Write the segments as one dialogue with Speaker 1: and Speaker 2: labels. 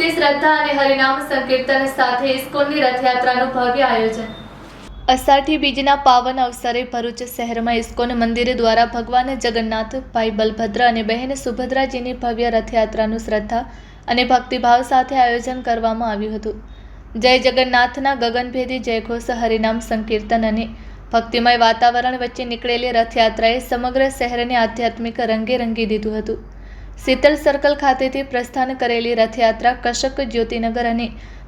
Speaker 1: ભક્તિ શ્રદ્ધા અને હરિનામ સંકીર્તન સાથે ઇસ્કોનની રથયાત્રાનું ભવ્ય આયોજન। અષાઢી બીજના પાવન અવસરે ભરૂચ શહેરમાં ઇસ્કોન મંદિર દ્વારા ભગવાન જગન્નાથ, ભાઈ બલભદ્ર અને બહેન સુભદ્રાજીની ભવ્ય રથયાત્રાનું શ્રદ્ધા અને ભક્તિભાવ સાથે આયોજન કરવામાં આવ્યું હતું। જય જગન્નાથના ગગનભેદી જયઘોષ, હરિનામ સંકીર્તન અને ભક્તિમય વાતાવરણ વચ્ચે નીકળેલી રથયાત્રાએ સમગ્ર શહેરને આધ્યાત્મિક રંગે રંગી દીધું હતું। શીતલ સર્કલ ખાતેથી પ્રસ્થાન કરેલી રથયાત્રા કશક, જ્યોતિનગર અને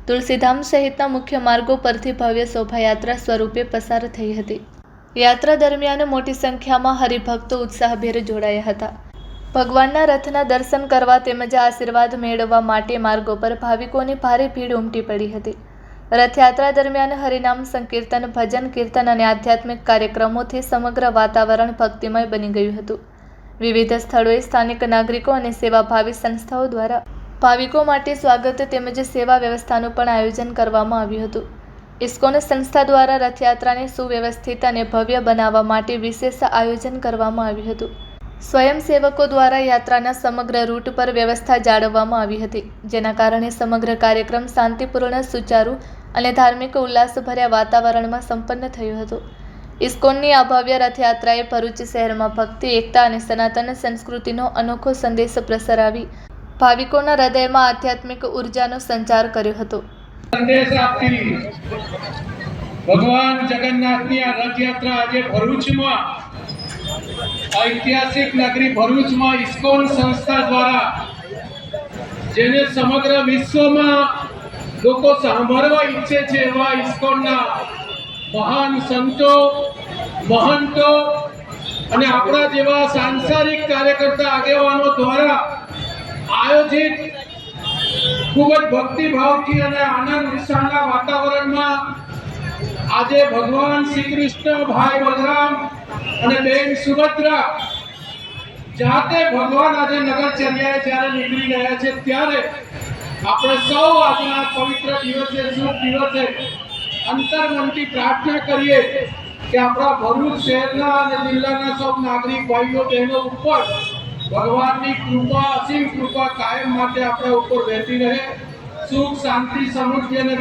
Speaker 1: તુલસીધામ સહિતના મુખ્ય માર્ગો પરથી ભવ્ય શોભાયાત્રા સ્વરૂપે પસાર થઈ હતી। યાત્રા દરમિયાન મોટી સંખ્યામાં હરિભક્તો ઉત્સાહભેર જોડાયા હતા। ભગવાનના રથના દર્શન કરવા તેમજ આશીર્વાદ મેળવવા માટે માર્ગો પર ભાવિકોની ભારે ભીડ ઉમટી પડી હતી। રથયાત્રા દરમિયાન હરિનામ સંકીર્તન, ભજન કીર્તન અને આધ્યાત્મિક કાર્યક્રમોથી સમગ્ર વાતાવરણ ભક્તિમય બની ગયું હતું। વિવિધ સ્થળોએ સ્થાનિક નાગરિકો અને સેવાભાવી સંસ્થાઓ દ્વારા ભાવિકો માટે સ્વાગત તેમજ સેવા વ્યવસ્થાનું પણ આયોજન કરવામાં આવ્યું હતું। ઇસ્કોન સંસ્થા દ્વારા રથયાત્રાને સુવ્યવસ્થિત અને ભવ્ય બનાવવા માટે વિશેષ આયોજન કરવામાં આવ્યું હતું। સ્વયંસેવકો દ્વારા યાત્રાના સમગ્ર રૂટ પર વ્યવસ્થા જાળવવામાં આવી હતી, જેના કારણે સમગ્ર કાર્યક્રમ શાંતિપૂર્ણ, સુચારુ અને ધાર્મિક ઉલ્લાસભર્યા વાતાવરણમાં સંપન્ન થયો હતો। ઇસ્કોનની આ ભવ્ય રથયાત્રાએ ભરૂચ શહેરમાં ભક્તિ, એકતા અને સનાતન સંસ્કૃતિનો અનોખો સંદેશ પ્રસરાવી ભાવિકોના હૃદયમાં આધ્યાત્મિક ઉર્જાનો સંચાર કર્યો હતો।
Speaker 2: સંદેશ આપતી ભગવાન જગન્નાથની આ રથયાત્રા આજે ભરૂચમાં, ઐતિહાસિક નગરી ભરૂચમાં ઇસ્કોન સંસ્થા દ્વારા, જેને સમગ્ર વિશ્વમાં લોકો સાંભળવા ઈચ્છે છે એવા ઇસ્કોનના મહાન સંતો, મહંતો અને આપણા જેવા સાંસારિક કાર્યકર્તા આગેવાનો દ્વારા આયોજિત ખૂબ જ ભક્તિભાવથી અને આનંદ ઉત્સાહના વાતાવરણમાં આજે ભગવાન શ્રી કૃષ્ણ, ભાઈ બલરામ અને બહેન સુભદ્રા જાતે ભગવાન આજે નગરચર્યાએ જ્યારે નીકળી ગયા છે, ત્યારે આપણે સૌ આજના પવિત્ર દિવસે, શુભ દિવસે અંતર્મનથી પ્રાર્થના કરીએ કે આપણા ભરૂચ શહેરના અને જિલ્લાના સૌ નાગરિક ભાઈઓ બહેનો ઉપર ભગવાનની કૃપા, અસીમ કૃપા કાયમ માટે આપણા ઉપર વહેતી રહે। સુખ, શાંતિ, સમૃદ્ધિ અને